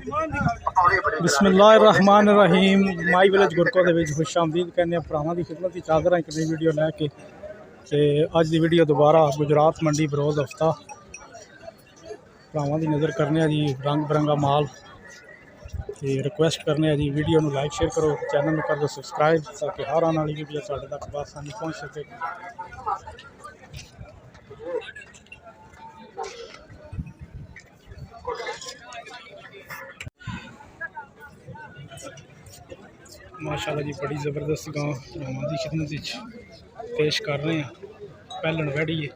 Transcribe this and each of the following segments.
बिस्मिल्लाहिर्रहमानिर्रहीम my village गुरको दे विच खुश आमदीद कहने भरावां दी खिदमत विच हाज़र हां एक नई वीडियो लैके ते अज दी वीडियो दोबारा गुजरात मंडी बरोज हफ्ता भरावां दी नज़र करने जी रंग बिरंगा माल ते रिक्वेस्ट करने जी वीडियो नूं लाइक शेयर करो चैनल नूं कर दो सबसक्राइब ताकि हर आने वाली वीडियो तुहाडे तक बआसानी पहुँच सके। माशाल्लाह जी बड़ी ज़बरदस्त गांव भरावां दी खिदमत पेश कर रहे हैं। पहलन वैड़ी है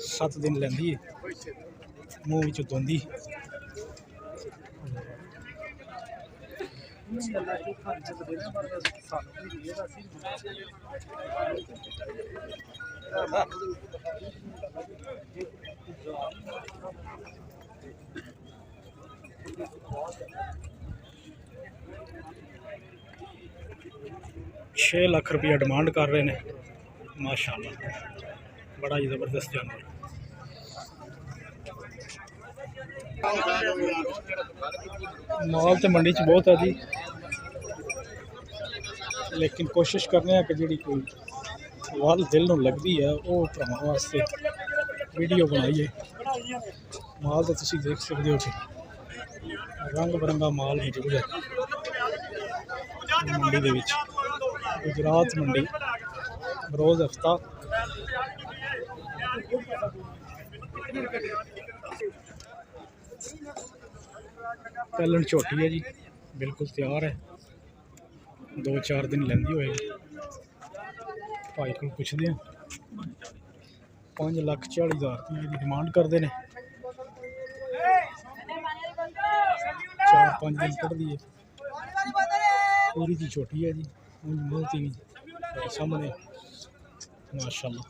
7 दिन लैंदी है मूँह विच धोंदी छे लाख रुपया डिमांड कर रहे हैं। माशाल्लाह बड़ा ही ज़बरदस्त जानवर। माल तो मंडी च बहुत है जी, लेकिन कोशिश करने कि जी कोई वाल दिल में लगती है वो भरावां वास्ते वीडियो बनाइए। माल तो तुसीं देख सकते हो कि रंग बिरंगा माल मौजूद है मंडी दे विच। गुजरात मंडी बरोज हफ्ता पहलन छोटी है जी, बिल्कुल तैयार है, 2-4 दिन लेंदी होएगी। भाई को पुछदे हैं 5,40,000 रुपये की डिमांड करते हैं। 4-5 दिन कढ़दी है, पूरी जी छोटी है जी, मूँह ती सामने माशाल्लाह।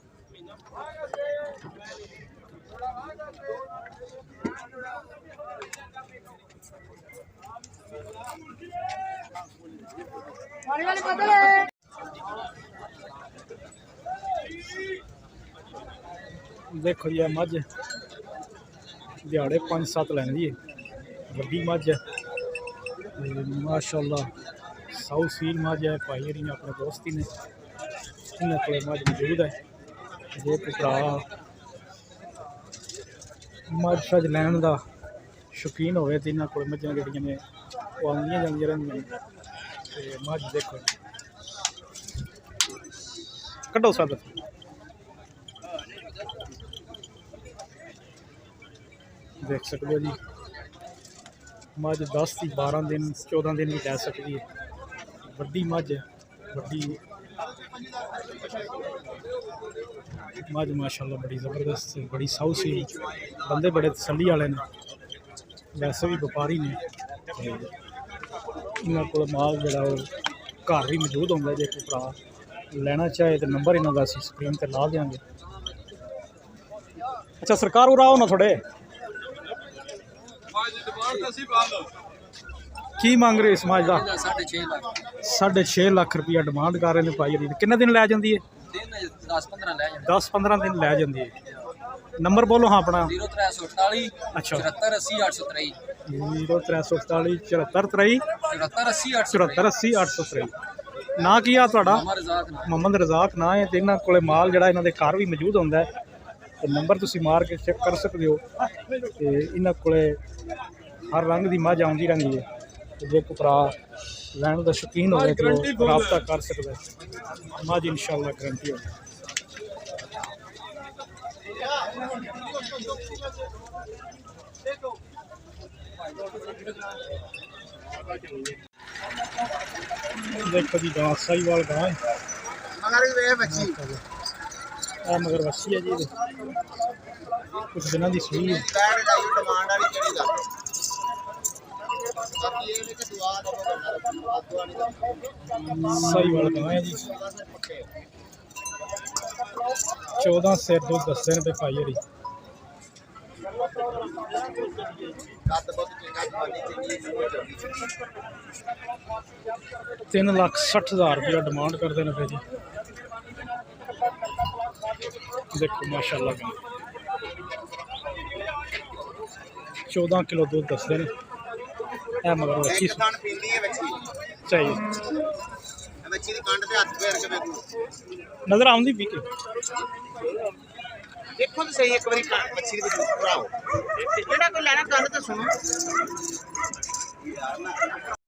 देखो जी मझ दिहाड़े 5-7 लैंदी है, वड्डी मझ है माशाल्लाह। साउथ सील मझ है, भाई हरी अपने दोस्ती ने इन्होंने को मझ मौजूद है। जो कोई भरा मझ शज लैन का शौकीन होवे तो इन्होंने को मझां जड़ियां ने वो आउंदियां जांदियां रहिंदियां ने। मझ देखो कड्डो सब देख सकते हो जी। मझ 10-12 दिन 14 दिन भी लै सकती है, वड्डी मझ है, वड्डी मझ माशाल्लाह बड़ी ज़बरदस्त, बड़ी साउथ सी। बंदे बड़े तसल्ली वाले ने, वैसे भी व्यापारी ने। इन्होंने को माल जोड़ा घर भी मौजूद होंगे। जो कोई भरा लेना चाहे तो नंबर इन्हों का असीं स्क्रीन पर ला देंगे। अच्छा सरकार उरा हो ना थोड़े की मांग रहे समाज का? 6.5 लाख रुपया डिमांड कर रहे हैं भाई। कितने दिन लै जाती है? 10-15 दिन लै जाती है। नंबर बोलो हाँ अपना। 0348 अच्छा 74 80 0348 74 80 823 ना की आ तुहाडा? मोहम्मद रज़ाक ना है। तो इन्होंने को माल जोड़ा इन्होंने घर भी मौजूद होंगे, तो नंबर तुसीं मार के चेक कर सकते हो। तो इन्होंने को हर रंग की मझ आउंदी रहिंदी है। तो जो कोई भरा लैण का शौकीन हो तो रबता कर सकता है। मझ इंशाअल्लाह गारंटी हो। देखो जी गाँव साहीवाल गाँव है, मगर वसी है जी, कुछ दिनों की सूई है। साहीवाल गाँव है जी, 14 सिर दूध दसते हैं भाई हरी। 3,60,000 रुपया डिमांड करते हैं फिर जी। देखो माशाल्लाह 14 किलो दूध दसते हैं। ਇਹ ਮਗਰ ਵੱਛੀ ਇੱਕ ਕੰਨ ਪੀਂਦੀ ਹੈ ਬੱਚੀ ਚਾਹੀਏ ਬੱਚੀ ਦੀ ਕੰਨ ਤੇ ਹੱਥ ਫੇਰ ਕੇ ਵੇਖੋ ਨਜ਼ਰ ਆਉਂਦੀ ਵੀ ਕਿ ਦੇਖੋ ਤਾਂ ਸਹੀ ਇੱਕ ਵਾਰੀ ਬੱਚੀ ਦੇ ਵਿੱਚ ਭਰਾਓ ਜਿਹੜਾ ਕੋਈ ਲੈਣਾ ਕੰਨ ਤਾਂ ਸੁਣੋ